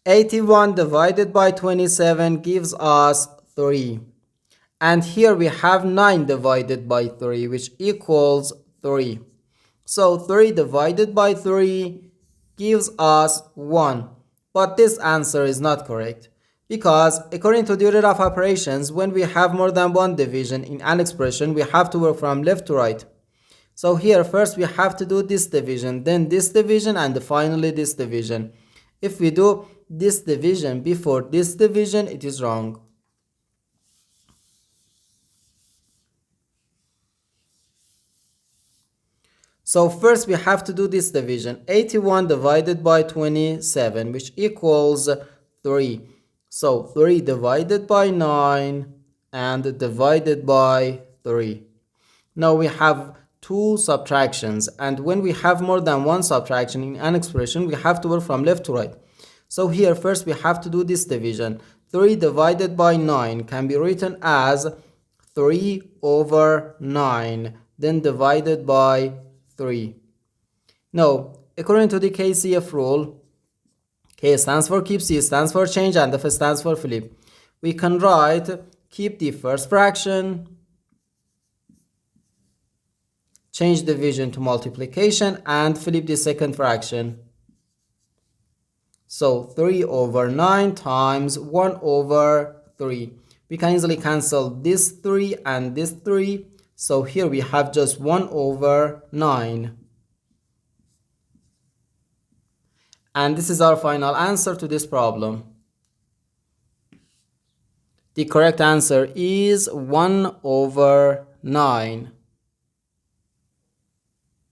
81 divided by 27 gives us 3. And here we have 9 divided by 3, which equals 3. So 3 divided by 3 gives us 1. But this answer is not correct, because according to the order of operations, when we have more than one division in an expression, we have to work from left to right. So here first we have to do this division, then this division, and finally this division. If we do this division before this division, it is wrong. So first we have to do this division. 81 divided by 27, which equals 3. So 3 divided by 9 and divided by 3. Now we have two subtractions, and when we have more than one subtraction in an expression, we have to work from left to right. So here first we have to do this division. 3 divided by 9 can be written as 3 over 9, then divided by 3. Now, according to the KCF rule, K stands for keep, C stands for change, and F stands for flip. We can write keep the first fraction, change division to multiplication, and flip the second fraction. So 3 over 9 times 1 over 3. We can easily cancel this 3 and this 3. So here we have just 1 over 9. And this is our final answer to this problem. The correct answer is 1 over 9.